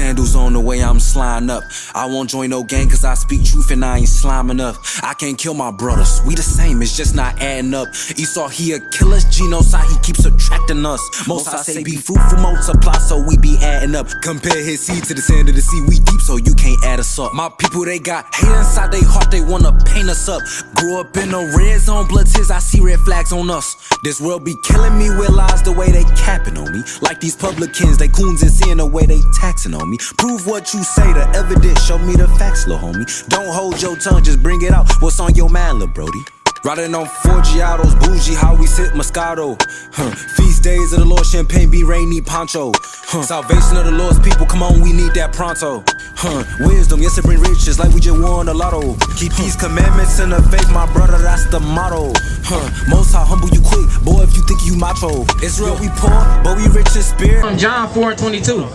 sandals on the way I'm sliding up. I won't join no gang cause I speak truth and I ain't slime enough. I can't kill my brothers, we the same, it's just not adding up. Esau he a killer, genocide he keeps subtracting us. Most I say be fruitful, multiply so we be adding up. Compare his seed to the sand of the sea, we deep so you can't add us up. My people they got hate inside they heart, they wanna paint us up. Grew up in a red zone, blood tears, I see red flags on us. This world be killing me with lies the way they capping on me. Like these publicans, they coons and seeing the way they taxing on me. Prove what you say, the evidence, show me the facts, lil' homie. Don't hold your tongue, just bring it out. What's on your mind, lil' brody? Riding on Forgiatos, bougie, how we sit Moscato. Feast days of the Lord, champagne, be rainy poncho. Salvation of the Lord's people, come on, we need that pronto. Wisdom, yes, it bring riches like we just won a lotto. Keep these commandments in the faith, my brother, that's the motto. Most High humble you quick, boy, if you think you macho. Israel, we poor, but we rich in spirit. John 4:22.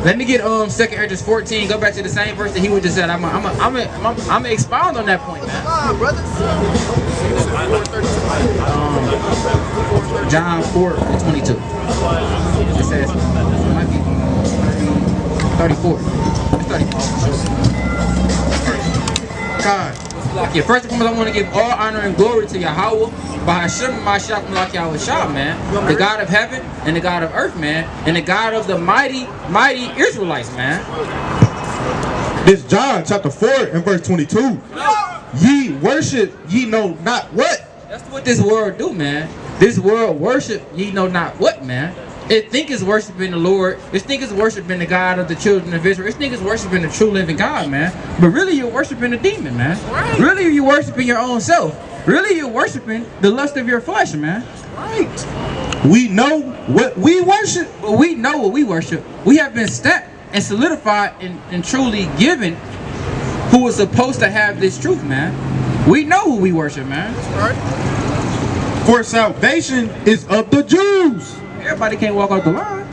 Let me get 2 Ezra 14. Go back to the same verse that he would just said. I'm gonna expound on that point, man. John 4:22. It says, it might be 34. It's 34. God. Yeah, first and foremost, I want to give all honor and glory to Yahweh, Bahashim Mashak Malak Yahweh Shah, man. The God of heaven and the God of earth, man. And the God of the mighty Israelites, man. This John chapter 4 and verse 22. Ye worship, ye know not what. That's what this world do, man. This world worship, ye know not what, man. It think it's worshiping the Lord. It think it's worshiping the God of the children of Israel. It think it's worshiping the true living God, man. But really you're worshiping a demon, man. Right. Really you're worshiping your own self. Really you're worshiping the lust of your flesh, man. Right. We know what we worship. But we know what we worship. We have been stepped and solidified and truly given who is supposed to have this truth, man. We know who we worship, man. Right. For salvation is of the Jews. Everybody can't walk out the line.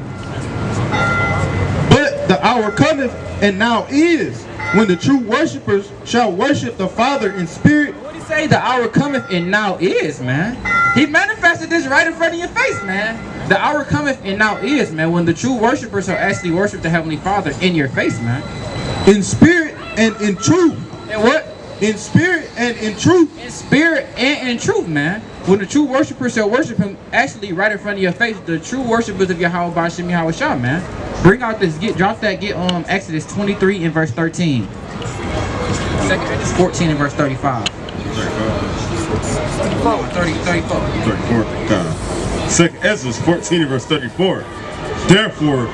But the hour cometh, and now is, when the true worshipers shall worship the Father in spirit. What did he say? The hour cometh, and now is, man. He manifested this right in front of your face, man. The hour cometh, and now is, man, when the true worshipers shall actually worship the Heavenly Father in your face, man. In spirit and in truth. And what? In spirit and in truth. In spirit and in truth, man. When the true worshipers shall worship him actually right in front of your face, the true worshipers of Yahweh Bashim Yahweh Shah, man. Bring out this, drop that, Exodus 23 and verse 13. 2 Ezra 14 and verse 35. 34. God. 2 Ezra 14 and verse 34. Therefore,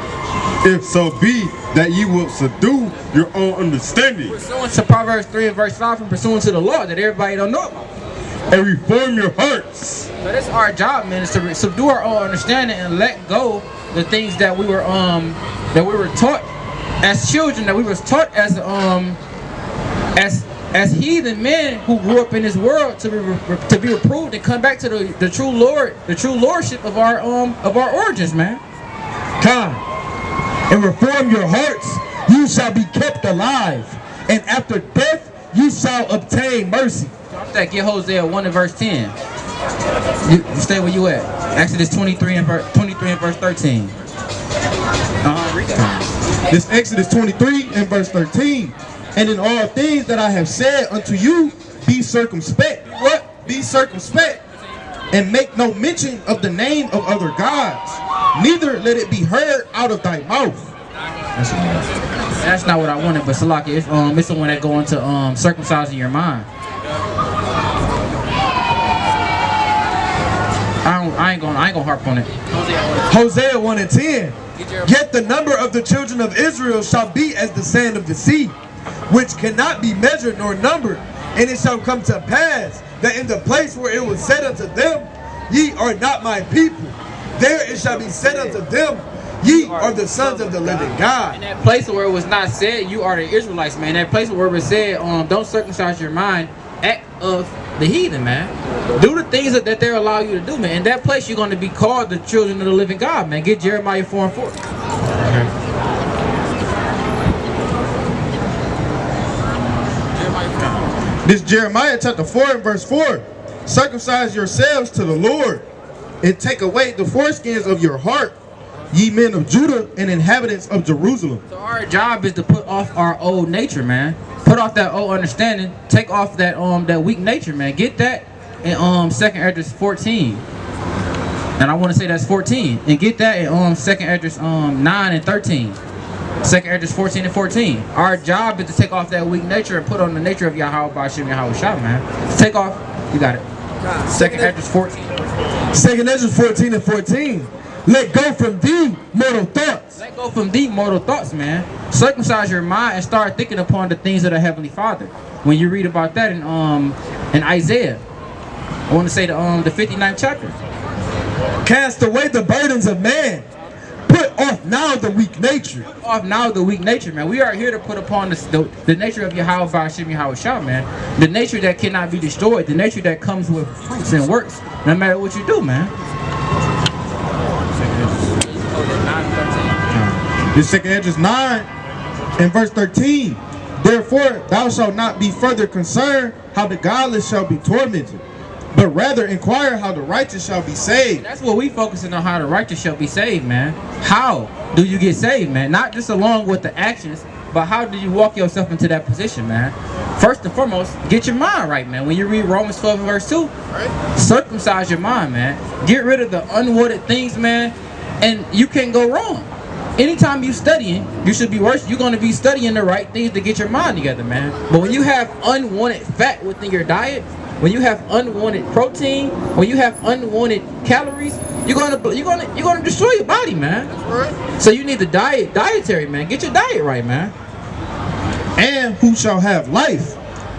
if so be that ye will subdue your own understanding. Pursuant to Proverbs 3 and verse 5 and pursuant to the law that everybody don't know about. And reform your hearts. So that's our job, man, is to subdue our own understanding and let go the things that we were taught as children, that we was taught as heathen men who grew up in this world to be reproved and come back to the true Lord, the true lordship of our origins, man. God, and reform your hearts, you shall be kept alive, and after death you shall obtain mercy. That get Hosea 1 and verse 10. You stay where you at. Exodus 23 and verse 13. Read that. This Exodus 23 and verse 13. And in all things that I have said unto you, be circumspect. What? Be circumspect. And make no mention of the name of other gods. Neither let it be heard out of thy mouth. That's not what I wanted, but Salaki, it's the one that go into circumcising your mind. I ain't gonna harp on it. Hosea 1 and 10. Yet the number of the children of Israel shall be as the sand of the sea, which cannot be measured nor numbered. And it shall come to pass that in the place where it was said unto them, ye are not my people, there it shall be said unto them, ye are the sons of the living God. In that place where it was not said, you are the Israelites, man. That place where it was said, don't circumcise your mind, act of the heathen, man. Do the things that they allow you to do, man. In that place, you're going to be called the children of the living God, man. Get Jeremiah 4 and 4. This Jeremiah chapter 4 and verse 4. Circumcise yourselves to the Lord, and take away the foreskins of your heart, ye men of Judah and inhabitants of Jerusalem. So our job is to put off our old nature, man. Put off that old understanding. Take off that that weak nature, man. Get that in 2nd Esdras 14. And I want to say that's 14. And get that in 2nd Esdras 9 and 13. 2nd Esdras 14 and 14. Our job is to take off that weak nature and put on the nature of Yahweh Bashim Yahweh Shah, man. Take off. You got it. 2nd Esdras 14. 2nd Esdras 14 and 14. Let go from thee mortal thoughts. Let go from thee mortal thoughts, man. Circumcise your mind and start thinking upon the things of the Heavenly Father. When you read about that in Isaiah, I want to say the 59th chapter. Cast away the burdens of man. Put off now the weak nature. Put off now the weak nature, man. We are here to put upon the nature of Yahweh Bashim Yahweh Shah, man. The nature that cannot be destroyed. The nature that comes with fruits and works, no matter what you do, man. This 2nd Esdras 9 and verse 13. Therefore thou shalt not be further concerned how the godless shall be tormented, but rather inquire how the righteous shall be saved. That's what we focusing on, how the righteous shall be saved, man. How do you get saved, man? Not just along with the actions, but how do you walk yourself into that position, man? First and foremost, get your mind right, man. When you read Romans 12 and verse 2, circumcise your mind, man. Get rid of the unwanted things, man, and you can't go wrong. Anytime you studying, you should be worse. You're going to be studying the right things to get your mind together, man. But when you have unwanted fat within your diet, when you have unwanted protein, when you have unwanted calories, you're gonna destroy your body, man. That's right. So you need the dietary, man. Get your diet right, man. And who shall have life,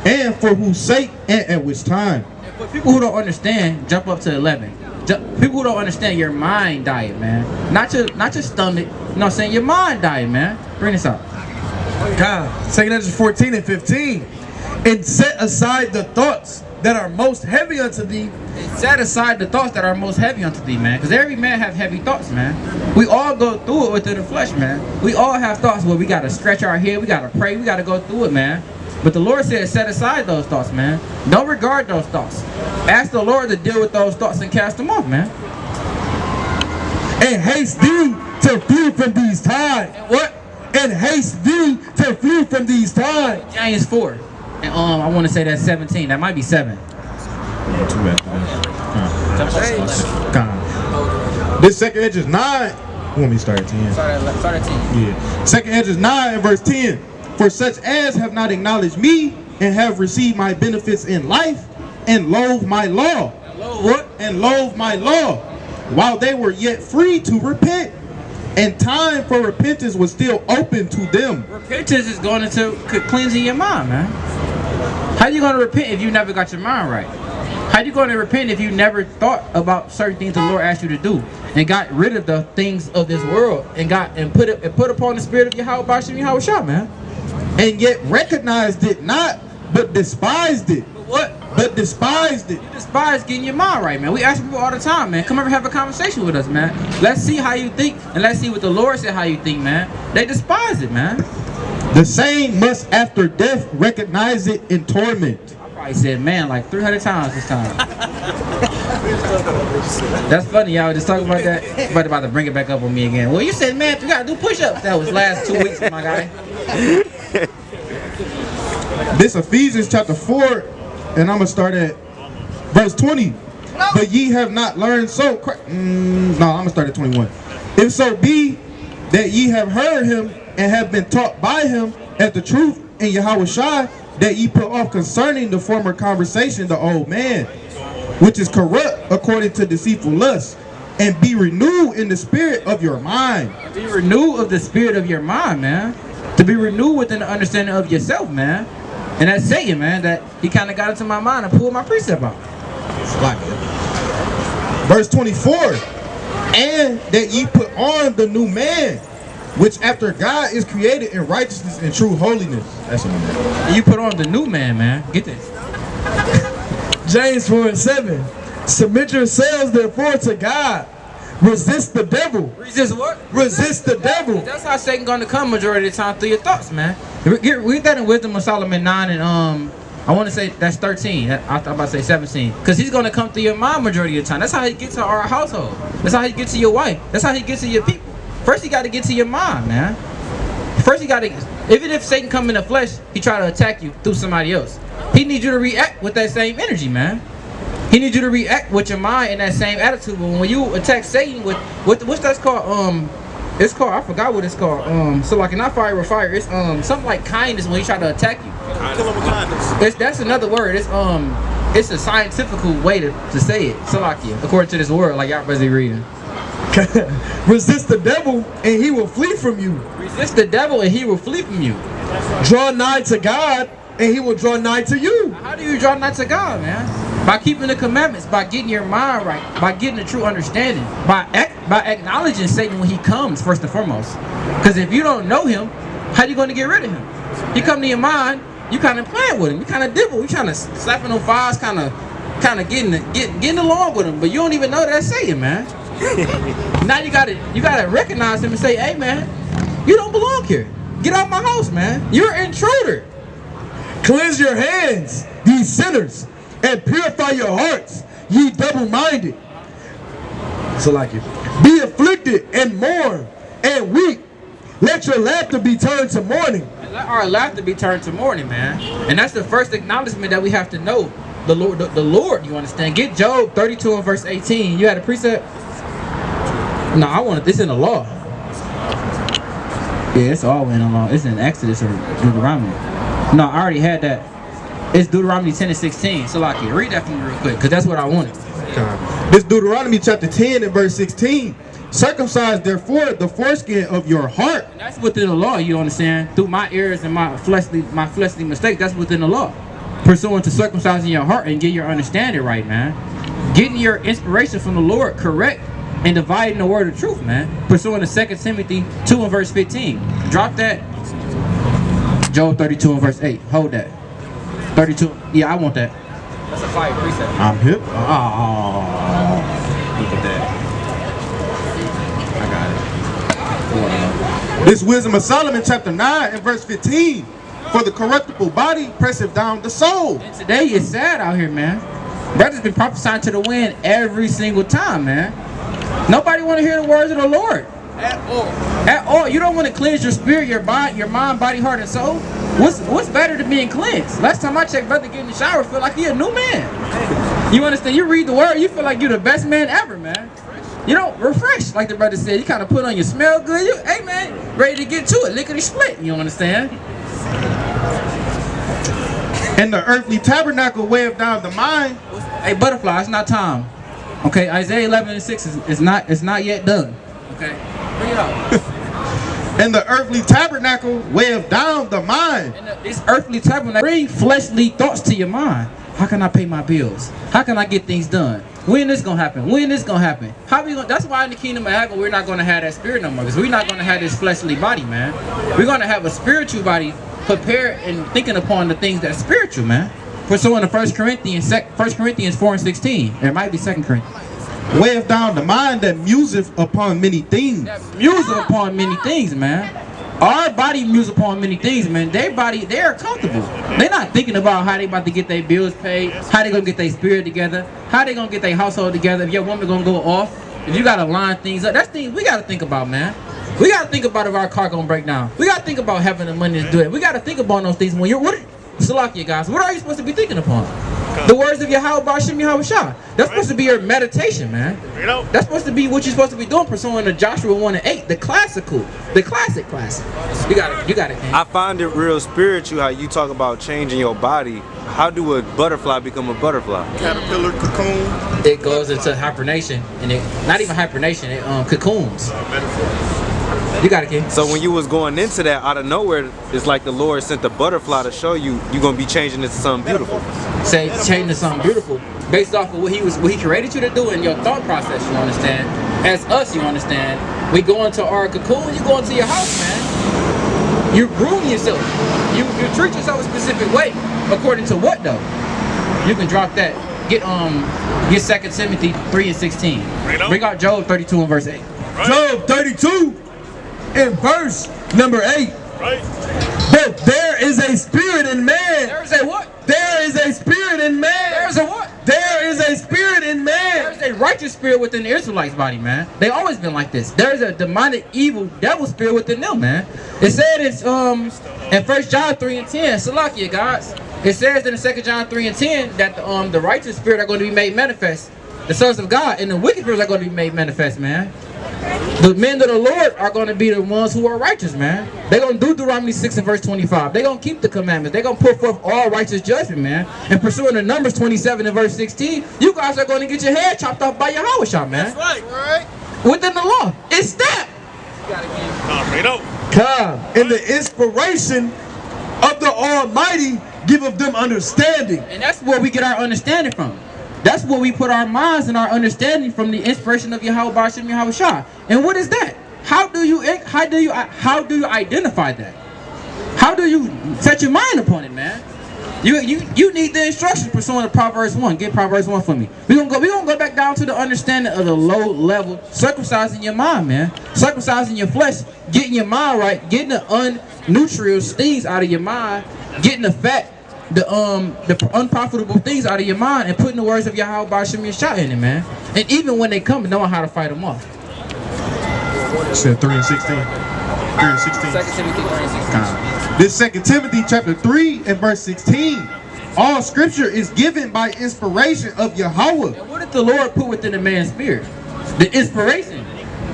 and for whose sake, and at which time. For people who don't understand, jump up to 11. People who don't understand your mind diet, man. Not your stomach. You know what I'm saying? Your mind diet, man. Bring this up. God, 2nd Esdras 14 and 15. And set aside the thoughts that are most heavy unto thee. And set aside the thoughts that are most heavy unto thee, man. Because every man have heavy thoughts, man. We all go through it within the flesh, man. We all have thoughts where we got to stretch our head. We got to pray. We got to go through it, man. But the Lord said set aside those thoughts, man. Don't regard those thoughts. Ask the Lord to deal with those thoughts and cast them off, man. And haste thee to flee from these times. And what? And haste thee to flee from these times. James 4. And I want to say that's 17. That might be 7. Yeah, too bad. This 2nd Esdras 9. You want me to start at 10? Start at 10. Yeah. 2nd Esdras 9 and verse 10. For such as have not acknowledged me, and have received my benefits in life, and loathe my law. What? And loathe my law, while they were yet free to repent, and time for repentance was still open to them. Repentance is going into cleansing your mind, man. How you going to repent if you never got your mind right? How you going to repent if you never thought about certain things the Lord asked you to do, and got rid of the things of this world, and put upon the spirit of Yahweh Bashim Yahweh Shah, man? And yet recognized it not, but despised it. But what? But despised it. You despise getting your mind right, man. We ask people all the time, man. Come over and have a conversation with us, man. Let's see how you think, and let's see what the Lord said how you think, man. They despise it, man. The same must after death recognize it in torment. I probably said man like 300 times this time. That's funny, y'all just talking about that. But about to bring it back up on me again. Well, you said, man, you gotta do push-ups. That was last 2 weeks, my guy. This Ephesians chapter 4, and I'm gonna start at verse 20. No. But ye have not learned so. I'm gonna start at 21. If so be that ye have heard him and have been taught by him at the truth in Yahweh Shai, that ye put off concerning the former conversation the old man, which is corrupt according to deceitful lust, and be renewed in the spirit of your mind. Be renewed of the spirit of your mind, man. To be renewed within the understanding of yourself, man. And that's Satan, man, that he kind of got into my mind and pulled my precept out. Verse 24, and that ye put on the new man, which after God is created in righteousness and true holiness. That's what I meant. You put on the new man. Get this. James 4 and 7. Submit yourselves therefore to God. Resist the devil. Resist what? Resist the devil. That's how Satan gonna come majority of the time through your thoughts, man. Read that in Wisdom of Solomon 9 and I want to say that's 13. I thought about to say 17. Because he's gonna come through your mind majority of the time. That's how he gets to our household. That's how he gets to your wife. That's how he gets to your people. First you got to get to your mind, man. First you got to, even if Satan come in the flesh, he try to attack you through somebody else. He needs you to react with that same energy, man. He needs you to react with your mind in that same attitude. But when you attack Satan with what's that's called? It's called, I forgot what it's called. So like not fire with fire. It's something like kindness when he try to attack you. Kill him with kindness. That's another word. It's a scientific way to say it. So like according to this word, like y'all busy reading. Resist the devil and he will flee from you. Resist the devil and he will flee from you. Draw nigh to God and he will draw nigh to you. How do you draw nigh to God, man? By keeping the commandments, by getting your mind right, by getting the true understanding, by acknowledging Satan when he comes, first and foremost. Because if you don't know him, how are you going to get rid of him? He come to your mind, you kind of playing with him, you kind of dibble, you trying to slapping on fives, kind of getting along with him, but you don't even know that's Satan, man. Now you gotta recognize him and say, hey man, you don't belong here. Get out my house, man. You're an intruder. Cleanse your hands, ye sinners, and purify your hearts, ye double-minded. So like it. Be afflicted and mourn and weep. Let your laughter be turned to mourning. Let our laughter be turned to mourning, man. And that's the first acknowledgement that we have to know. The Lord, you understand? Get Job 32 and verse 18. You had a precept? No, I want this in the law. Yeah, it's all in the law. It's in Exodus or Deuteronomy. No, I already had that. It's Deuteronomy 10 and 16. So like, read that for me real quick, because that's what I wanted. This Deuteronomy chapter 10 and verse 16. Circumcise therefore the foreskin of your heart. And that's within the law, you understand? Through my errors and my fleshly mistakes, that's within the law. Pursuant to circumcising your heart and getting your understanding right, man. Getting your inspiration from the Lord correct and dividing the word of truth, man. Pursuant to 2 Timothy 2 and verse 15. Drop that. Job 32 and verse 8. Hold that. 32. Yeah, I want that. That's a fire precept. I'm hip. Oh, look at that. I got it. This Wisdom of Solomon chapter 9 and verse 15. For the corruptible body presseth down the soul. And today it's sad out here, man. Brothers been prophesying to the wind every single time, man. Nobody want to hear the words of the Lord. At all. You don't want to cleanse your spirit, your mind, body, heart, and soul. What's better than being cleansed? Last time I checked, brother, get in the shower, feel like he a new man. You understand? You read the word, you feel like you're the best man ever, man. You don't refresh, like the brother said. You kind of put on your smell good. You, hey man, ready to get to it, lickety split. You understand? And the earthly tabernacle weighed down the mind. Hey, butterfly, it's not time. Okay, Isaiah 11 and 6 is not yet done. Okay, bring it up. And the earthly tabernacle weighed down the mind. And this earthly tabernacle bring fleshly thoughts to your mind. How can I pay my bills? How can I get things done? When this gonna happen? When this gonna happen? How we gonna? That's why in the kingdom of heaven we're not gonna have that spirit no more, because we're not gonna have this fleshly body, man. We're gonna have a spiritual body prepared and thinking upon the things that's spiritual, man. Pursuing the 1 Corinthians 4 and 16. It might be 2 Corinthians. Weighed down the mind that museth upon many things. That muse upon many things, man. Our body muse upon many things, man. Their body, they're comfortable. They're not thinking about how they about to get their bills paid, how they gonna get their spirit together, how they gonna get their household together, if your woman gonna go off, if you gotta line things up. That's things we gotta think about, man. We gotta think about if our car gonna break down. We gotta think about having the money to do it. We gotta think about those things when you're Salakia, guys. What are you supposed to be thinking upon? The words of Yahweh Bashim Yahweh Shah. That's supposed to be your meditation, man. That's supposed to be what you're supposed to be doing, pursuing the Joshua 1 and 8, the classic. You got it, man. I find it real spiritual how you talk about changing your body. How do a butterfly become a butterfly? Caterpillar, cocoon. It goes into hibernation, and not even hibernation, it cocoons. You got it, King. So when you was going into that out of nowhere, it's like the Lord sent the butterfly to show you you're gonna be changing into something beautiful. Say changing to something beautiful based off of what he created you to do in your thought process, you understand? As us, you understand, we go into our cocoon, you go into your house, man. You groom yourself. You treat yourself a specific way. According to what though? You can drop that. Get 2 Timothy 3 and 16. Bring out Job 32 and verse 8. Job 32 and verse number 8. Right. But there is a spirit in man. There is a what? There is a spirit in man. There is a what? There is a spirit in man. There is a righteous spirit within the Israelites' body, man. They always been like this. There's a demonic, evil, devil spirit within them, man. It said it's in 1 John 3 and 10, Salakia, guys. It says in 2 John 3 and 10 that the righteous spirit are going to be made manifest, the sons of God, and the wicked spirits are going to be made manifest, man. The men of the Lord are going to be the ones who are righteous, man. They're going to do Deuteronomy 6 and verse 25. They're going to keep the commandments. They're going to put forth all righteous judgment, man. And pursuing the Numbers 27 and verse 16, you guys are going to get your head chopped off by Yahweh, man. That's right. Within the law. It's that. Come. And the inspiration of the Almighty giveth them understanding. And that's where we get our understanding from. That's where we put our minds and our understanding from, the inspiration of Yahweh B'Shem Yahweh Shah. And what is that? How do you identify that? How do you set your mind upon it, man? You need the instructions pursuant to Proverbs 1. Get Proverbs 1 for me. We're gonna go back down to the understanding of the low level, circumcising your mind, man. Circumcising your flesh, getting your mind right, getting the unnutritious things out of your mind, getting the fat, the unprofitable things out of your mind, and putting the words of Yahweh B'Shem Yeshua in it, man. And even when they come, knowing how to fight them off. Said 3 and 16. 3 and 16. 2 Timothy 3 and 16. This 2 Timothy chapter 3 and verse 16. All scripture is given by inspiration of Yahweh. And what did the Lord put within a man's spirit? The inspiration.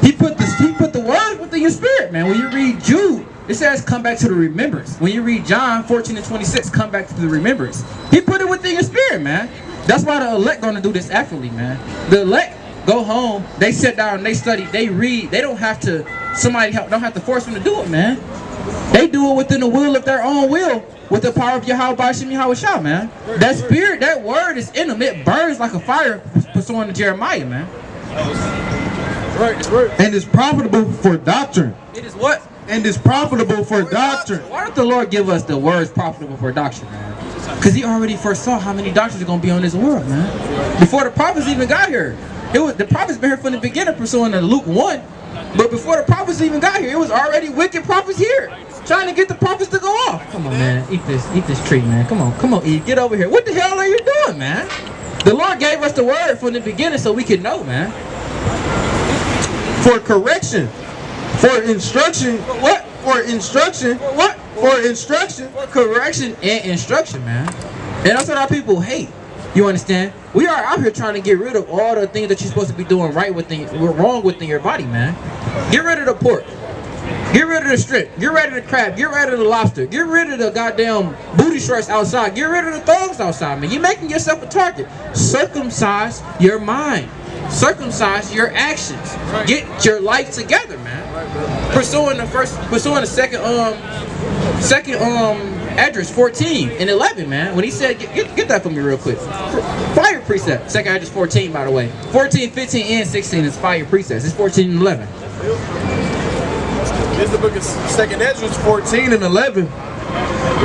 He put the word within your spirit, man. When you read Jude, it says come back to the remembrance. When you read John 14 and 26, come back to the remembrance. He put it within your spirit, man. That's why the elect gonna do this accurately, man. The elect go home, they sit down, they study, they read. They don't have to, don't have to force them to do it, man. They do it within the will of their own will, with the power of Yahweh B'Shem Yahweh Shah, man. That spirit, that word is in them. It burns like a fire, pursuant to Jeremiah, man. Right. And is profitable for doctrine. It is what? And is profitable for doctrine. Why don't the Lord give us the words profitable for doctrine, man? Because he already foresaw how many doctrines are going to be on this world, man. Before the prophets even got here. The prophets been here from the beginning, pursuing the Luke 1. But before the prophets even got here, it was already wicked prophets here, trying to get the prophets to go off. Come on, man. Eat this tree, man. Come on, Eve. Get over here. What the hell are you doing, man? The Lord gave us the word from the beginning so we could know, man. For correction. For instruction. For what? For instruction. For what? For instruction. For correction and instruction, man. And that's what our people hate. You understand? We are out here trying to get rid of all the things that you're supposed to be doing wrong within your body, man. Get rid of the pork. Get rid of the strip. Get rid of the crab. Get rid of the lobster. Get rid of the goddamn booty shorts outside. Get rid of the thugs outside, man. You're making yourself a target. Circumcise your mind. Circumcise your actions. Get your life together, man. Pursuing the second address 14 and 11, man. When he said, get that for me real quick. Fire precept. Second address 14, by the way. 14, 15, and 16 is fire precepts. It's 14 and 11. This is the book of 2nd Ezra 14 and 11.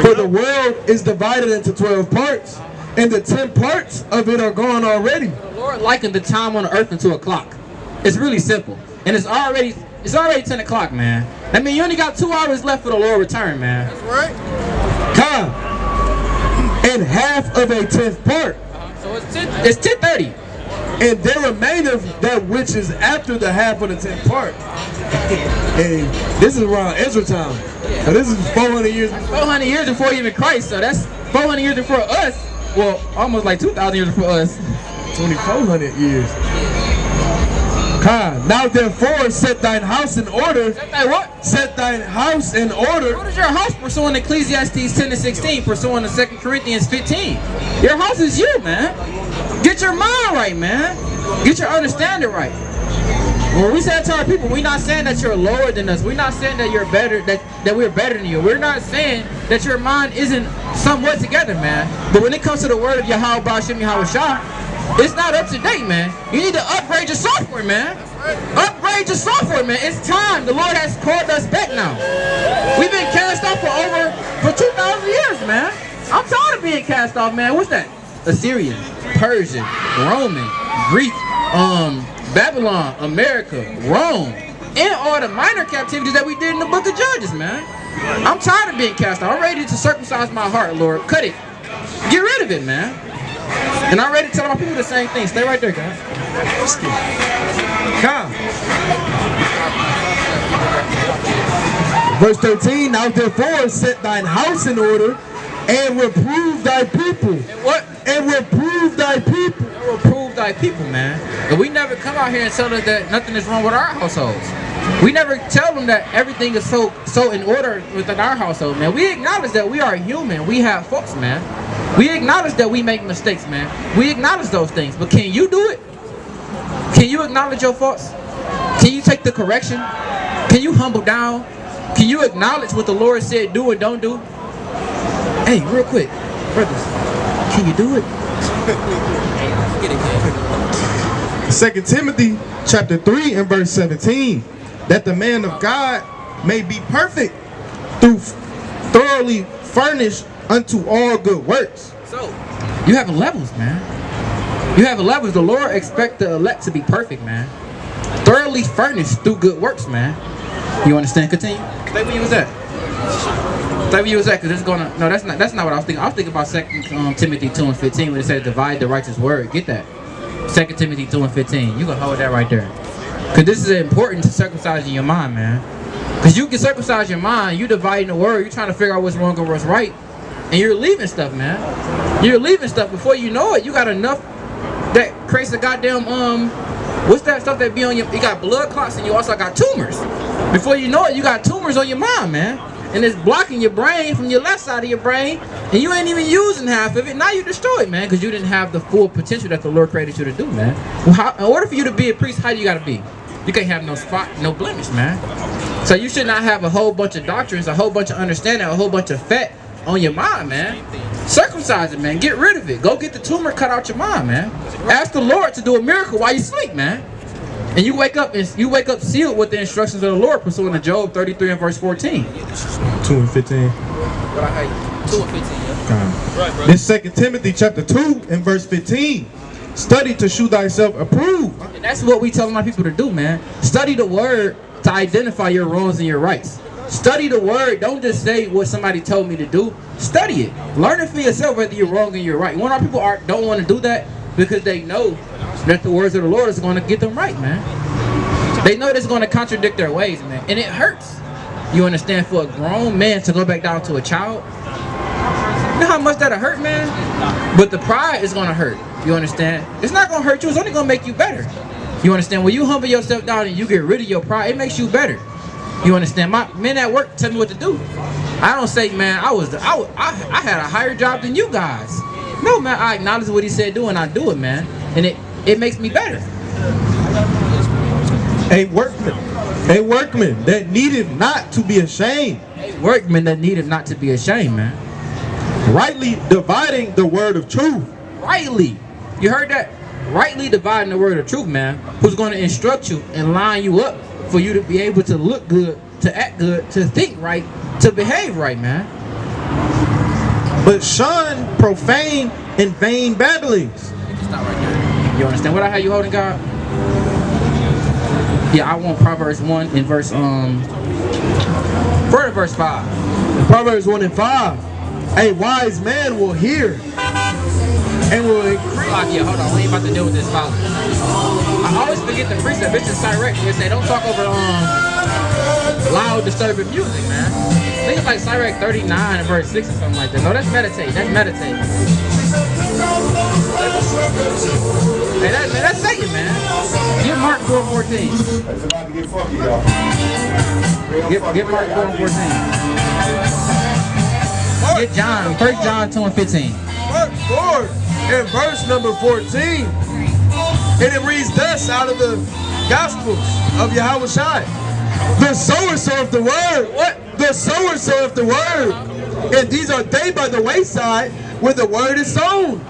For the world is divided into 12 parts, and the 10 parts of it are gone already. The Lord likened the time on the earth into a clock. It's really simple. And it's already 10 o'clock, man. I mean, you only got 2 hours left for the Lord return, man. That's right. Come. And half of a 10th part. So it's 10:30. And there remaineth that which is after the half of the 10th part. And this is around Ezra time. So this is 400 years. 400 years before even Christ. So that's 400 years before us. Well, almost like 2,000 years before us. 2,400 years. Now therefore set thine house in order. Set thine what? Set thine house in order. What is your house? Pursuing Ecclesiastes 10 to 16. Pursuing the 2 Corinthians 15. Your house is you, man. Get your mind right, man. Get your understanding right. When we say to our people, we're not saying that you're lower than us. We're not saying that you're better, that we're better than you. We're not saying that your mind isn't somewhat together, man. But when it comes to the word of Yahweh B'Shem Yahweh Shah, it's not up to date, man. You need to upgrade your software, man. Upgrade your software, man. It's time. The Lord has called us back now. We've been cast off for 2,000 years, man. I'm tired of being cast off, man. What's that? Assyrian, Persian, Roman, Greek, Babylon, America, Rome, and all the minor captivities that we did in the book of Judges, man. I'm tired of being cast off. I'm ready to circumcise my heart, Lord. Cut it. Get rid of it, man. And I'm ready to tell my people the same thing. Stay right there, guys. Come. Verse 13, now therefore set thine house in order and reprove thy people. And what? And reprove thy people. Reprove thy people, man. And we never come out here and tell us that nothing is wrong with our households. We never tell them that everything is so in order within our household, man. We acknowledge that we are human. We have faults, man. We acknowledge that we make mistakes, man. We acknowledge those things. But can you do it? Can you acknowledge your faults? Can you take the correction? Can you humble down? Can you acknowledge what the Lord said do and don't do? Hey, real quick, brothers, can you do it? 2 Timothy chapter 3 and verse 17, that the man of God may be perfect, through thoroughly furnished unto all good works. So, you have levels, man. You have levels. The Lord expects the elect to be perfect, man. Thoroughly furnished through good works, man. You understand? Continue. Stay where you was at. Stay where you was at, because it's gonna. No, that's not what I was thinking. I was thinking about 2 Timothy 2 and 15 when it says divide the righteous word. Get that. 2 Timothy 2 and 15. You can hold that right there. Because this is important to circumcising your mind, man. Because you can circumcise your mind, you dividing the word, you're trying to figure out what's wrong and what's right. And you're leaving stuff, man. You're leaving stuff. Before you know it, you got enough that creates a goddamn, what's that stuff that be on your, you got blood clots and you also got tumors. Before you know it, you got tumors on your mind, man. And it's blocking your brain from your left side of your brain, and you ain't even using half of it. Now you destroyed, man, because you didn't have the full potential that the Lord created you to do, man. Well, in order for you to be a priest, how do you got to be? You can't have no spot, no blemish, man. So you should not have a whole bunch of doctrines, a whole bunch of understanding, a whole bunch of fat on your mind, man. Circumcise it, man. Get rid of it. Go get the tumor cut out your mind, man. Ask the Lord to do a miracle while you sleep, man. And you wake up sealed with the instructions of the Lord, pursuant to Job 33 and verse 14. 2 and 15. 2 and 15, yeah. This 2 Timothy chapter 2 and verse 15. Study to shew thyself approved. And that's what we tell my people to do, man. Study the word to identify your wrongs and your rights. Study the word. Don't just say what somebody told me to do. Study it. Learn it for yourself whether you're wrong and you're right. One of our people don't want to do that because they know that the words of the Lord is going to get them right, man. They know it's going to contradict their ways, man. And it hurts. You understand? For a grown man to go back down to a child. You know how much that'll hurt, man? But the pride is going to hurt. You understand? It's not going to hurt you. It's only going to make you better. You understand? When you humble yourself down and you get rid of your pride, it makes you better. You understand? My men at work tell me what to do. I don't say, man, I had a higher job than you guys. No, man, I acknowledge what he said do and I do it, man. And it makes me better. A workman that needeth not to be ashamed. A workman that needeth not to be ashamed, man. Rightly dividing the word of truth. Rightly. You heard that? Rightly dividing the word of truth, man. Who's going to instruct you and line you up for you to be able to look good, to act good, to think right, to behave right, man. But shun profane and vain babblings. Stop right there. You understand what I had you holding, God? Yeah, I want Proverbs 1 in verse verse 5. Proverbs 1 and 5. A wise man will hear and will increase. Yeah, hold on. We ain't about to deal with this folly. I always forget the precept. It's just direct. They say don't talk over loud, disturbing music, man. I think it's like Sirach 39 and verse 6 or something like that. No, that's meditate. That's meditate. Hey, that's Satan, man. Get Mark 4:14. It's about to get funky, y'all. Get Mark 4:14. Get John. 1 John 2 and 15. Mark 4 and verse number 14. And it reads thus out of the Gospels of Yahushua. The sower soweth the word. What? The sower soweth the word. And these are they by the wayside where the word is sown.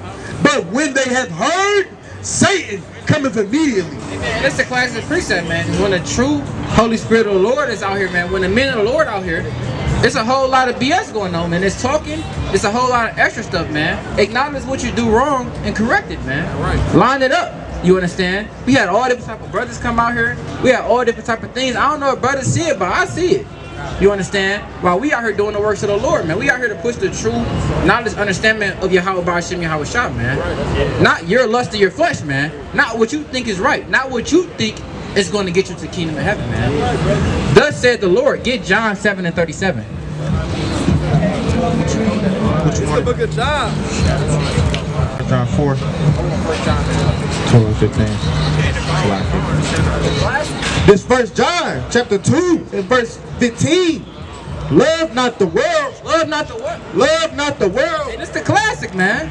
But when they have heard, Satan cometh immediately. Man, that's the classic precept, man. When the true Holy Spirit of the Lord is out here, man. When the men of the Lord out here, it's a whole lot of BS going on, man. It's talking. It's a whole lot of extra stuff, man. Acknowledge what you do wrong and correct it, man. Right. Line it up. You understand? We had all different type of brothers come out here. We had all different type of things. I don't know if brothers see it, but I see it. You understand? While we out here doing the works of the Lord, man. We out here to push the true knowledge, understanding of Yahweh Ba'ashem Yahweh Shah, man. Not your lust of your flesh, man. Not what you think is right. Not what you think is going to get you to the kingdom of heaven, man. Thus said the Lord. Get John 7:37. It's the book of John. John 4, 12 and 15. This First John, chapter 2, and verse 15. Love not the world. Love not the world. Love not the world. Hey, this the classic, man.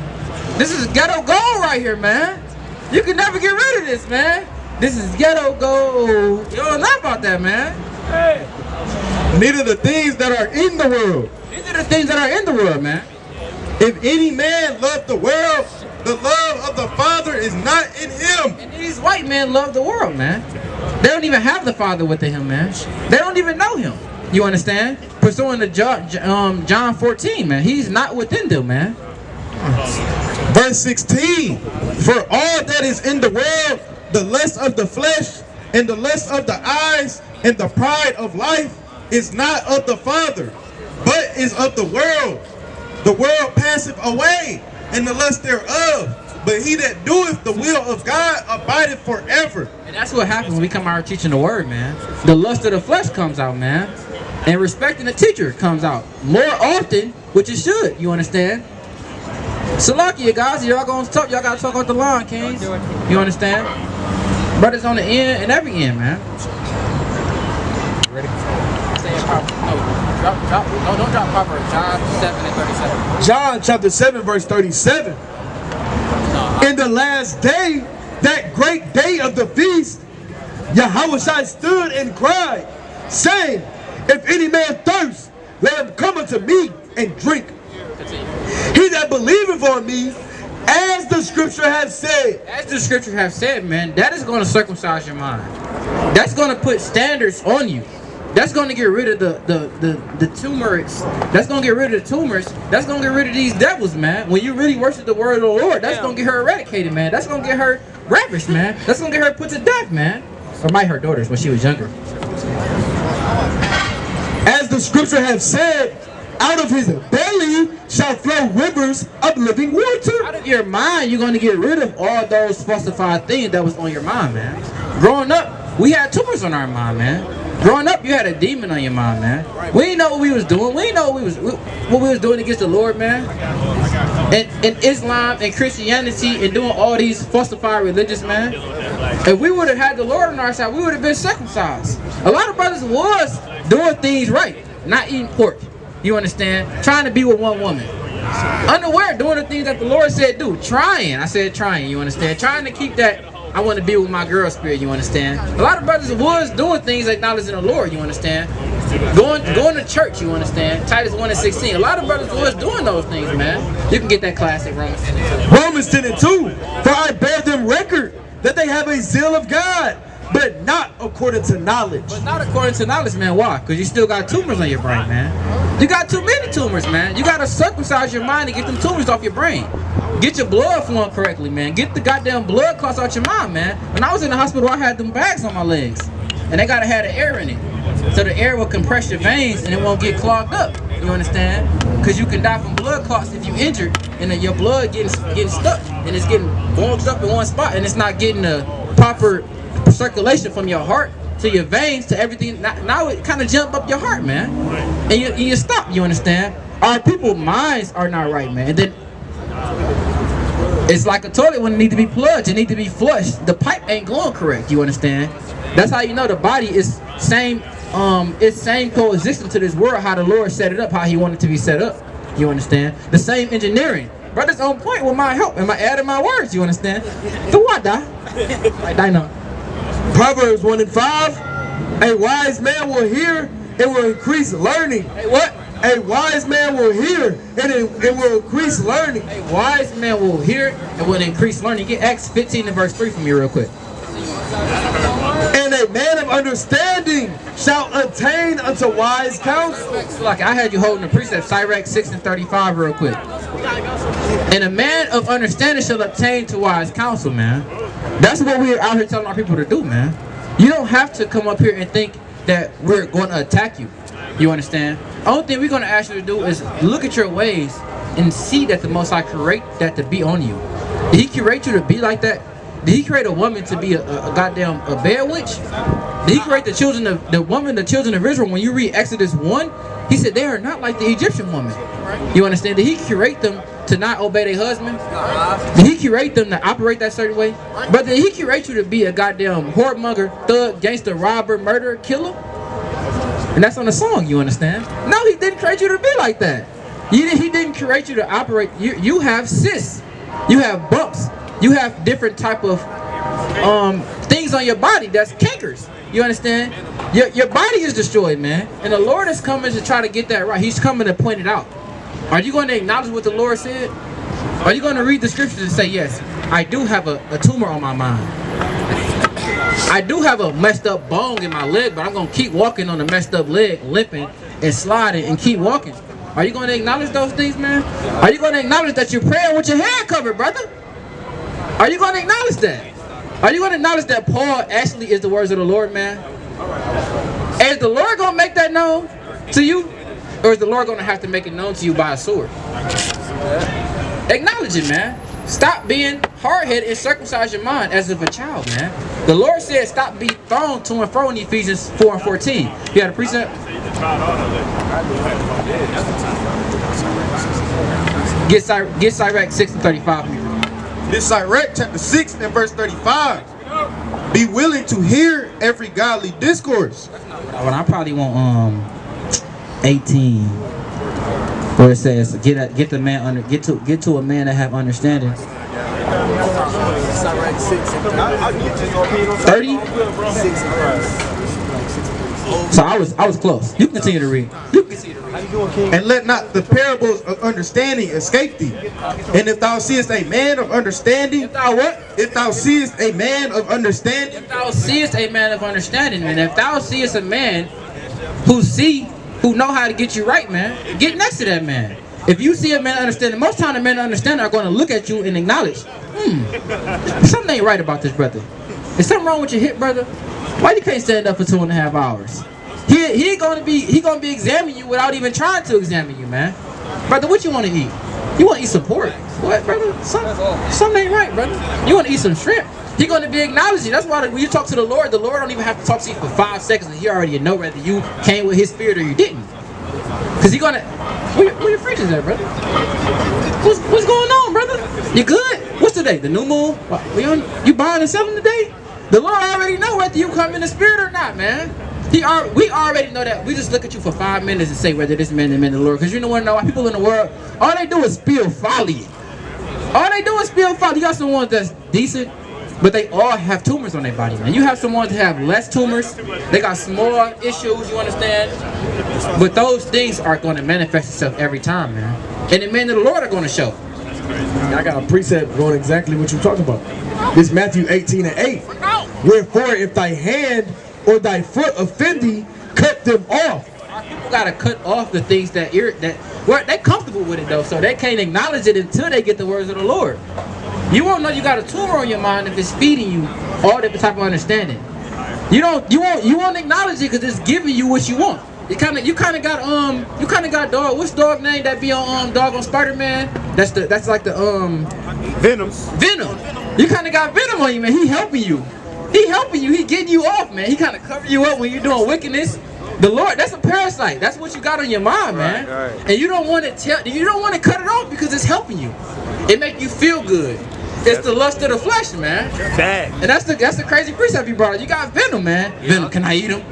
This is ghetto gold right here, man. You can never get rid of this, man. This is ghetto gold. You don't know about that, man. Hey. Neither the things that are in the world. These are the things that are in the world, man. If any man love the world, the love of the Father is not in him. And these white men love the world, man. They don't even have the Father within him, man. They don't even know him. You understand? Pursuing the John 14, man. He's not within them, man. Verse 16. For all that is in the world, the lust of the flesh, and the lust of the eyes, and the pride of life, is not of the Father, but is of the world. The world passeth away, and the lust thereof. But he that doeth the will of God abideth forever. And that's what happens when we come out here teaching the word, man. The lust of the flesh comes out, man. And respecting the teacher comes out more often, which it should. You understand? Salakia, guys, y'all gonna talk. Y'all gotta talk off the line, kings. You understand? Brothers on the end and every end, man. Ready? No, don't drop Proverbs. John 7 and 37. John chapter 7 verse 37. In the last day, that great day of the feast, Yahweh stood and cried, saying, if any man thirst, let him come unto me and drink. He that believeth on me, as the scripture has said. As the scripture have said, man, that is going to circumcise your mind. That's going to put standards on you. That's going to get rid of the tumors. That's going to get rid of the tumors. That's going to get rid of these devils, man. When you really worship the word of the Lord, that's going to get her eradicated, man. That's going to get her ravished, man. That's going to get her put to death, man. Or might her daughters when she was younger. As the scripture have said, out of his belly shall flow rivers of living water. Out of your mind, you're going to get rid of all those falsified things that was on your mind, man. Growing up, we had tumors on our mind, man. Growing up, you had a demon on your mind, man. We didn't know what we was doing. We didn't know what we was doing against the Lord, man. And Islam and Christianity and doing all these falsified religions, man. If we would have had the Lord on our side, we would have been circumcised. A lot of brothers was doing things right, not eating pork. You understand? Trying to be with one woman. Unaware, doing the things that the Lord said do. Trying. I said trying, you understand? Trying to keep that I want to be with my girl spirit, you understand? A lot of brothers was doing things acknowledging the Lord, you understand? Going to church, you understand? Titus 1 and 16. A lot of brothers was doing those things, man. You can get that classic Romans 10 and 2. Romans 10 and 2. For I bear them record that they have a zeal of God, but not according to knowledge. But not according to knowledge, man. Why? Because you still got tumors on your brain, man. You got too many tumors, man. You got to circumcise your mind to get them tumors off your brain. Get your blood flowing correctly, man. Get the goddamn blood clots out your mind, man. When I was in the hospital, I had them bags on my legs. And they gotta have the air in it. So the air will compress your veins and it won't get clogged up. You understand? Because you can die from blood clots if you injured and then your blood getting stuck and it's getting bulged up in one spot and it's not getting the proper circulation from your heart to your veins to everything. Now it kind of jump up your heart, man. And you stop, you understand? Our people's minds are not right, man. And then it's like a toilet when it needs to be plugged. It needs to be flushed. The pipe ain't going correct. You understand? That's how you know the body is same. It's same coexistence to this world. How the Lord set it up. How He wanted it to be set up. You understand? The same engineering. Brothers on point with my help. Am I adding my words? You understand? The what, I know. Proverbs 1 and 5. A wise man will hear and will increase learning. Hey, what? A wise man will hear and it will increase learning. A wise man will hear and will increase learning. Get Acts 15 and verse 3 from me real quick. And a man of understanding shall attain unto wise counsel. Like I had you holding the precept, Sirach 6 and 35 real quick. And a man of understanding shall obtain to wise counsel, man. That's what we're out here telling our people to do, man. You don't have to come up here and think that we're going to attack you. You understand? Only thing we're gonna ask you to do is look at your ways and see that the Most High create that to be on you. Did He create you to be like that? Did He create a woman to be a goddamn a bear witch? Did He create the children of the children of Israel? When you read Exodus 1, He said they are not like the Egyptian woman. You understand? Did He create them to not obey their husband? Did He create them to operate that certain way? But did He create you to be a goddamn whoremonger, thug, gangster, robber, murderer, killer? And that's on the song, you understand? No, He didn't create you to be like that. He didn't create you to operate. You have cysts. You have bumps. You have different type of things on your body that's cankers. You understand? Your body is destroyed, man. And the Lord is coming to try to get that right. He's coming to point it out. Are you going to acknowledge what the Lord said? Are you going to read the scriptures and say, yes, I do have a tumor on my mind. I do have a messed up bone in my leg, but I'm going to keep walking on the messed up leg, limping and sliding and keep walking. Are you going to acknowledge those things, man? Are you going to acknowledge that you're praying with your head covered, brother? Are you going to acknowledge that? Are you going to acknowledge that Paul actually is the words of the Lord, man? And is the Lord going to make that known to you? Or is the Lord going to have to make it known to you by a sword? Acknowledge it, man. Stop being hard-headed and circumcise your mind as of a child, man. The Lord said stop being thrown to and fro in Ephesians 4 and 14. You got a precept? Get Sirach 6 and 35. This Sirach chapter 6 and verse 35. Be willing to hear every godly discourse. Well, I probably want 18, where it says get to a man that have understanding. 30. So I was close. You can continue to read. And let not the parables of understanding escape thee. And if thou seest a man of understanding, If thou what? if thou seest a man of understanding, If thou seest a man of understanding, and if thou seest a man who know how to get you right, man, get next to that man. If you see a man understanding, most time the men understanding are going to look at you and acknowledge, something ain't right about this brother. Is something wrong with your hip, brother? Why you can't stand up for 2.5 hours? He gonna be examining you without even trying to examine you, man. Brother, what you want to eat? You want to eat some pork? What, brother? Something ain't right, brother. You want to eat some shrimp? He gonna be acknowledging. That's why when you talk to the Lord don't even have to talk to you for 5 seconds, and He already know whether you came with His spirit or you didn't. Cause He gonna. Where your fridge is at, brother? What's going on, brother? You good? What's today? The new moon? What, you buying and selling today? The Lord already know whether you come in the spirit or not, man. We already know that. We just look at you for 5 minutes and say whether this man is man of the Lord. Because you don't want to know why people in the world, all they do is spill folly. All they do is spill folly. You got some ones that's decent, but they all have tumors on their body, man. You have some ones that have less tumors. They got small issues, you understand? But those things are going to manifest itself every time, man. And the men of the Lord are going to show. I got a precept going exactly what you're talking about. This Matthew 18 and 8. Wherefore, if thy hand or thy foot offend thee, cut them off. People gotta cut off the things that they're comfortable with it though, so they can't acknowledge it until they get the words of the Lord. You won't know you got a tumor on your mind if it's feeding you all different type of understanding. You won't acknowledge it because it's giving you what you want. You kind of got dog. What's dog name that be on dog on Spider-Man? That's like the Venom. Venom. You kind of got Venom on you, man. He helping you. He getting you off, man. He kind of cover you up when you're doing wickedness. The Lord, that's a parasite. That's what you got on your mind, man. Right. And you don't want to cut it off because it's helping you. It make you feel good. It's the lust of the flesh, man. Bad. And that's the crazy precept you brought up. You got Venom, man. Yeah. Venom, can I eat him?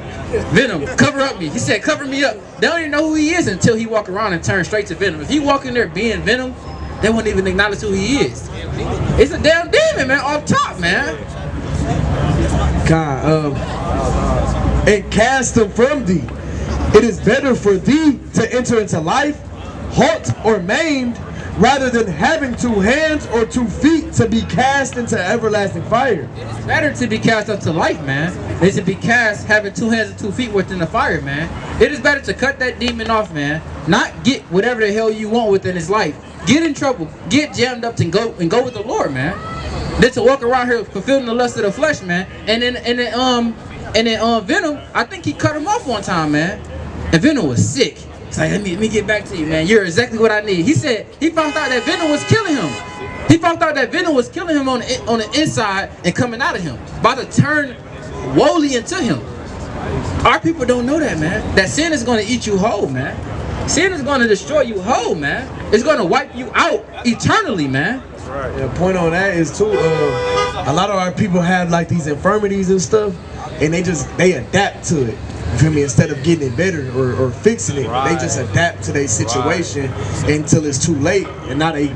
Venom, cover up me. He said, cover me up. They don't even know who he is until he walk around and turn straight to Venom. If he walk in there being Venom, they won't even acknowledge who he is. It's a damn demon, man, off top, man. God, and cast them from thee. It is better for thee to enter into life, halt or maimed, rather than having 2 hands or 2 feet to be cast into everlasting fire. It's better to be cast up to life, man, than to be cast having 2 hands and 2 feet within the fire, man. It is better to cut that demon off, man. Not get whatever the hell you want within his life. Get in trouble, get jammed up and go with the Lord, man. Than to walk around here fulfilling the lust of the flesh, man. And then Venom, I think he cut him off one time, man. And Venom was sick. He's like, let me get back to you, man. You're exactly what I need. He said he found out that Venom was killing him. He found out that Venom was killing him on the inside and coming out of him, about to turn Wooly into him. Our people don't know that, man. That sin is going to eat you whole, man. Sin is going to destroy you whole, man. It's going to wipe you out eternally, man. Right. And the point on that is too, a lot of our people have like these infirmities and stuff, and they adapt to it. You feel me? Instead of getting it better or fixing it, they just adapt to their situation until it's too late, and now they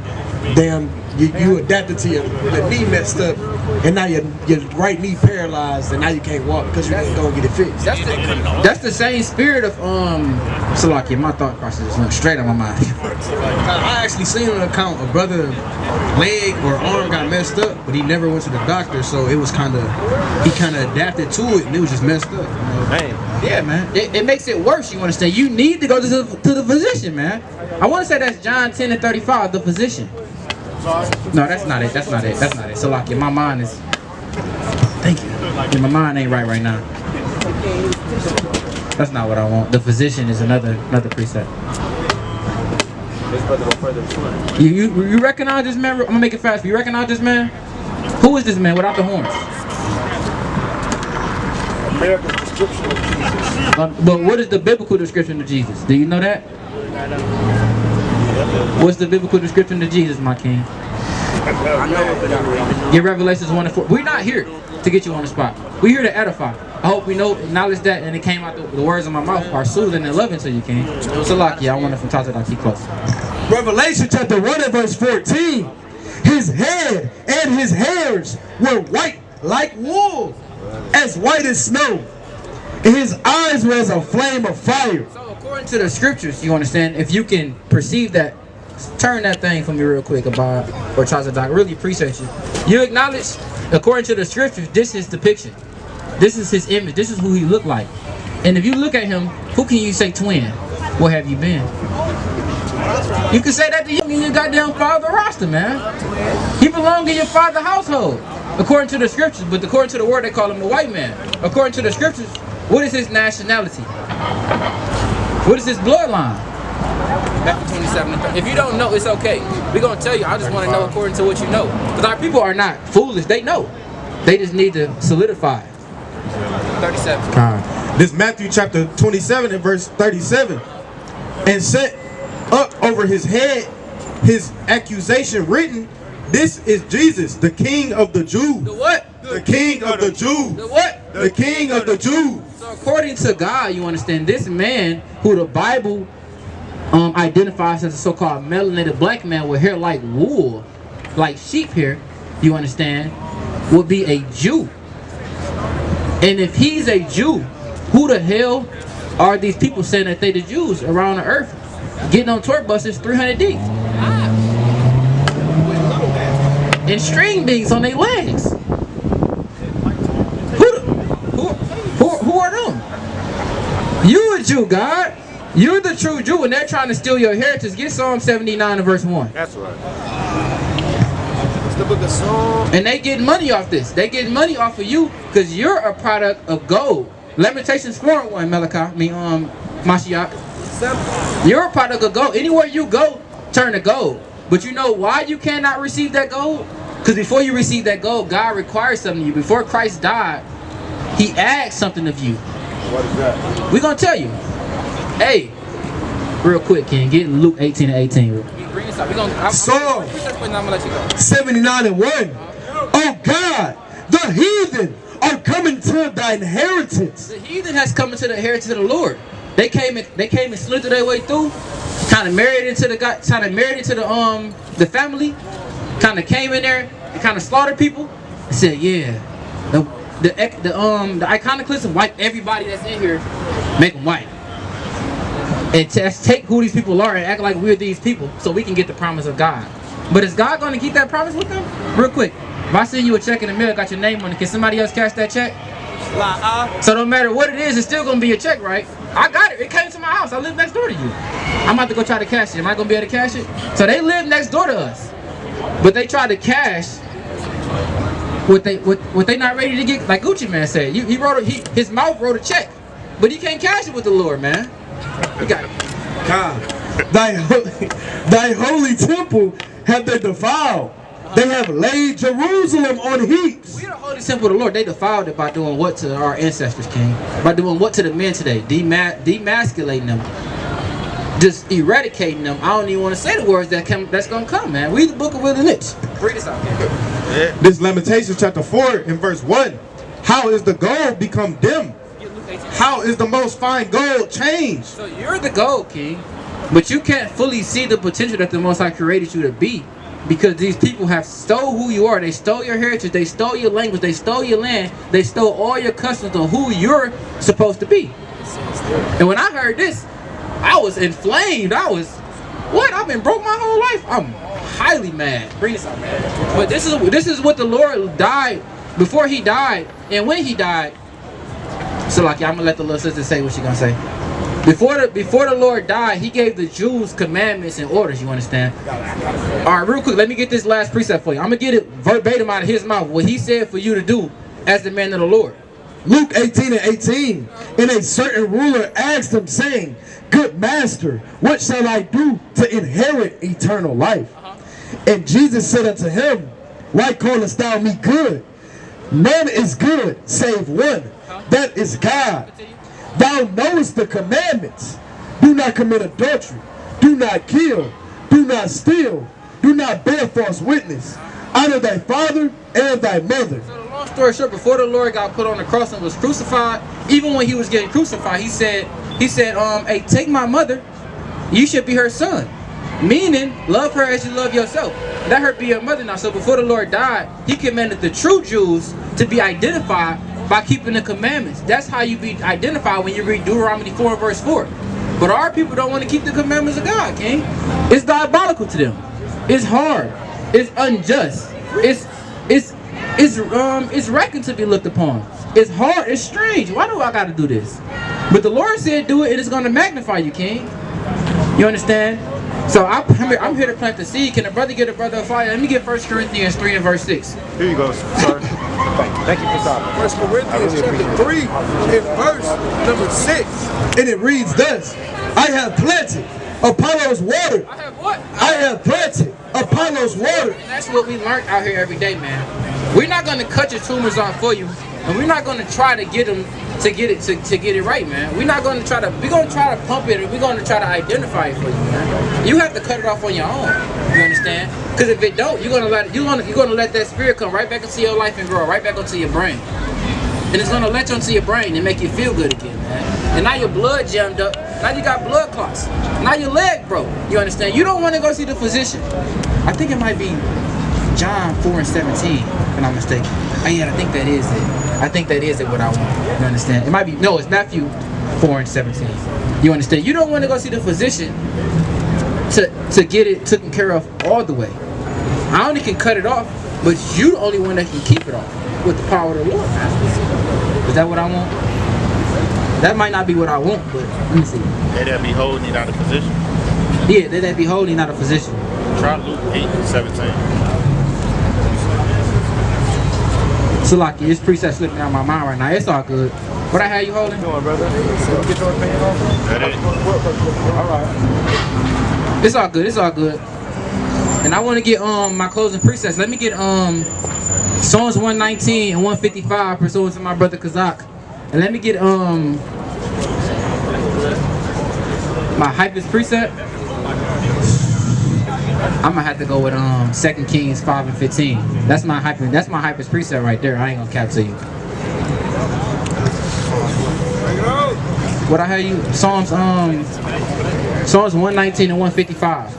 you adapted to your knee messed up, and now your right knee paralyzed, and now you can't walk because you ain't gonna get it fixed. That's the same spirit of Salakia. My thought process just went straight on my mind. I actually seen an account a brother leg or arm got messed up, but he never went to the doctor, so it was he kind of adapted to it, and it was just messed up. You know? Man. Yeah, man. It makes it worse. You understand? You need to go to the physician, man. I want to say that's John 10:35, the physician. No, that's not it. That's not it. That's not it. Salakia, my mind is. Thank you. Yeah, my mind ain't right now. That's not what I want. The physician is another precept. You recognize this man? I'm gonna make it fast. You recognize this man? Who is this man without the horns? America's description of Jesus. But what is the biblical description of Jesus? Do you know that? What's the biblical description of Jesus, my king? Get Revelations 1-4. We're not here to get you on the spot. We're here to edify. I hope we acknowledge that, and it came out the words of my mouth are soothing and loving to you, king. Salakia, I want to from top to down, keep close. Revelation chapter 1 and verse 14. His head and his hairs were white like wool, as white as snow. And his eyes were as a flame of fire. So according to the scriptures, you understand, if you can perceive that, turn that thing for me real quick about or Chazadok. Really appreciate you. You acknowledge, according to the scriptures, this is depiction. This is his image. This is who he looked like. And if you look at him, who can you say twin? Where have you been? You can say that to him in your goddamn father roster, man. He belonged in your father's household, according to the scriptures. But according to the word, they call him a white man. According to the scriptures, what is his nationality? What is his bloodline? Matthew 27. If you don't know, it's okay. We're going to tell you. I just want to know according to what you know. Because our people are not foolish. They know. They just need to solidify. 37. This Matthew chapter 27 and verse 37. And set up over his head his accusation written, this is Jesus, the King of the Jews. The what? The King of the Jews. The what? The King of the Jews. So according to God, you understand, this man who the Bible identifies as a so-called melanated black man with hair like wool, like sheep hair, you understand, would be a Jew. And if he's a Jew, who the hell are these people saying that they the Jews around the earth getting on tour buses 300 deep and string beads on their legs? Who are them? You a Jew, God. You're the true Jew, and they're trying to steal your heritage. Get Psalm 79 and verse 1. That's right. It's the book of Psalm. And they get money off this. They get money off of you because you're a product of gold. Lamentations 4:1, Malachi. Mashiach. You're a product of gold. Anywhere you go, turn to gold. But you know why you cannot receive that gold? Because before you receive that gold, God requires something of you. Before Christ died, he asked something of you. What is that? We're going to tell you. Hey, real quick, King, get Luke 18 and 18. Psalm 79 and 1. Oh God, the heathen are coming to thy inheritance. The heathen has come into the inheritance of the Lord. They came and slithered their way through, kind of married into the family, kind of came in there and kind of slaughtered people and said, yeah, the iconoclasm wipe everybody that's in here, make them white. And take who these people are and act like we're these people so we can get the promise of God. But is God going to keep that promise with them? Real quick, if I send you a check in the mail, got your name on it, can somebody else cash that check? So no matter what it is, it's still going to be a check, right? I got it. It came to my house. I live next door to you. I'm about to go try to cash it. Am I going to be able to cash it? So they live next door to us. But they try to cash what they not ready to get. Like Gucci Man said, his mouth wrote a check. But he can't cash it with the Lord, man. You got it. God, thy holy temple have they defiled. They have laid Jerusalem on heaps. We the holy temple of the Lord. They defiled it by doing what to our ancestors, King? By doing what to the men today? Demasculating them. Just eradicating them. I don't even want to say the words that's going to come, man. Read the book of Willie Lynch. Read this out, King. This Lamentations chapter 4 and verse 1. How is the gold become dim? How is the most fine gold changed? So you're the gold, King. But you can't fully see the potential that the Most High created you to be. Because these people have stole who you are. They stole your heritage. They stole your language. They stole your land. They stole all your customs of who you're supposed to be. And when I heard this, I was inflamed. What? I've been broke my whole life. I'm highly mad. Bring this out, man. But this is what the Lord died before he died and when he died. So like, I'm gonna let the little sister say what she gonna say. Before the Lord died, he gave the Jews commandments and orders, you understand? All right, real quick, let me get this last precept for you. I'm going to get it verbatim out of his mouth, what he said for you to do as the man of the Lord. Luke 18:18. And a certain ruler asked him, saying, Good master, what shall I do to inherit eternal life? And Jesus said unto him, Why callest thou me good? None is good, save one, that is God. Thou knowest the commandments. Do not commit adultery. Do not kill. Do not steal. Do not bear false witness. Honor thy father and thy mother. So the long story short, before the Lord got put on the cross and was crucified, even when he was getting crucified, he said, hey, take my mother. You should be her son. Meaning, love her as you love yourself. Let her be your mother now. So before the Lord died, he commanded the true Jews to be identified by keeping the commandments. That's how you be identified when you read Deuteronomy 4 verse 4. But our people don't want to keep the commandments of God, King. It's diabolical to them. It's hard. It's unjust. It's reckoned to be looked upon. It's hard. It's strange. Why do I got to do this? But the Lord said do it, and it's going to magnify you, King. You understand? So I'm here to plant the seed. Can a brother get a brother a fire? Let me get 1 Corinthians 3 and verse 6. Here you go, sir. Thank you for stopping. 1 Corinthians chapter 3 and verse number 6. And it reads thus. I have planted, Apollos watered. I have what? I have planted, Apollos watered. And that's what we learned out here every day, man. We're not going to cut your tumors off for you. And we're not going to try to get them to get it right, man. We're not going to try to, we're going to try to pump it, and we're going to try to identify it for you, man. You have to cut it off on your own. You understand? Because if it don't, you're going to let that spirit come right back into your life and grow right back into your brain. And it's going to let you into your brain and make you feel good again, man. And now your blood jammed up. Now you got blood clots. Now your leg broke. You understand? You don't want to go see the physician. I think it might be John 4 and 17, if I'm not mistaken. Oh yeah, I think that is it. I think that is it what I want. You understand? It might be, no, it's Matthew 4 and 17. You understand? You don't want to go see the physician to get it taken care of all the way. I only can cut it off, but you the only one that can keep it off with the power of the Lord. Is that what I want? That might not be what I want, but let me see. They that behold need not a physician. Yeah, they that behold need not a physician. Try Luke 8:17. So like this preset slipping out of my mind right now. It's all good. What I had you holding? Come on, brother. Get your opinion on That it. All right. It's all good. It's all good. And I want to get my closing presets. Let me get Psalms 119 and 155 pursuant to my brother Kazak. And let me get my hypest preset. I'm gonna have to go with 2 Kings 5 and 15. That's my hypest preset right there. I ain't gonna cap to you. What I had you? Psalms 119 and 155.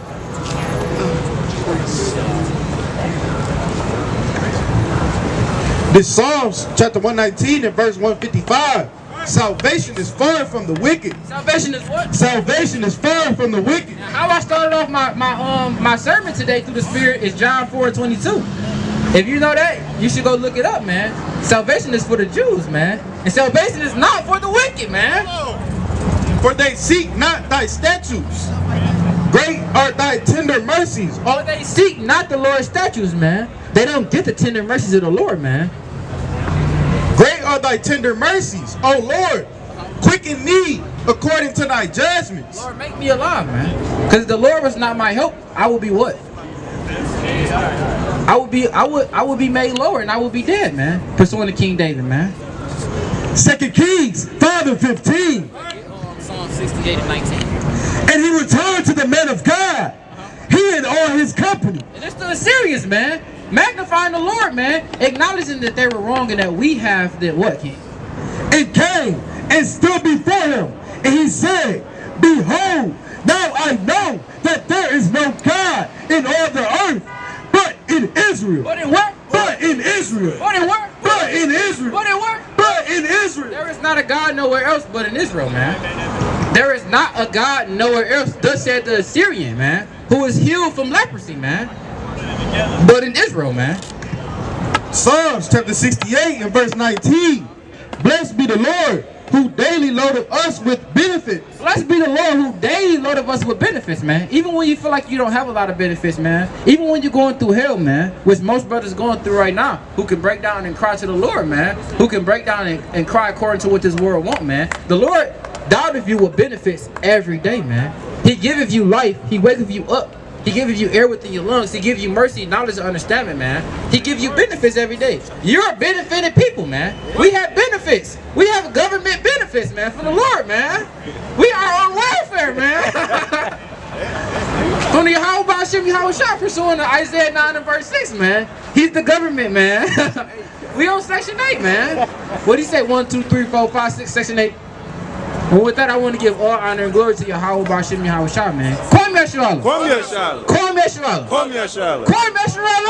This Psalms chapter 119 and verse 155. Salvation is far from the wicked. Salvation is what? Salvation is far from the wicked. Now, how I started off my sermon today through the Spirit is John 4:22. If you know that, you should go look it up, man. Salvation is for the Jews, man. And salvation is not for the wicked, man. For they seek not thy statutes. Great are thy tender mercies. Or they seek not the Lord's statutes, man. They don't get the tender mercies of the Lord, man. Great are thy tender mercies, O Lord. Quicken me according to thy judgments. Lord, make me alive, man. Because if the Lord was not my help, I would be what? I would be made lower and I would be dead, man. Pursuing to King David, man. 2 Kings 5:15. Psalm 68 and 19. And he returned to the man of God, he and all his company. And they're still serious, man. Magnifying the Lord, man. Acknowledging that they were wrong and that we have the what, King? And came and stood before him. And he said, behold, now I know that there is no God in all the earth, but in Israel. But in what? But in Israel. But in what? But in Israel. But in what? But in Israel. There is not a God nowhere else but in Israel, man. There is not a God nowhere else, thus said the Assyrian, man, who is healed from leprosy, man. But in Israel, man. Psalms chapter 68 and verse 19. Blessed be the Lord who daily loadeth us with benefits. Blessed be the Lord who daily loadeth us with benefits, man. Even when you feel like you don't have a lot of benefits, man. Even when you're going through hell, man, which most brothers going through right now, who can break down and cry to the Lord, man. Who can break down and cry according to what this world want, man. The Lord doubteth you with benefits every day, man. He giveth you life. He waketh you up. He gives you air within your lungs. He gives you mercy, knowledge, and understanding, man. He gives you benefits every day. You're benefited people, man. We have benefits. We have government benefits, man, from the Lord, man. We are on welfare, man. From the Yahweh Hashem Yahweh Shah, pursuing the Isaiah 9 and verse 6, man. He's the government, man. We on section 8, man. What do you say? 1, 2, 3, 4, 5, 6, section 8. Well, with that, I want to give all honor and glory to Yahweh Hashem Yahweh Shah, man. Kwame Yashala. Kwame Yashala. Kwame Yashala. Kwame Yashala. Kwame Yashala.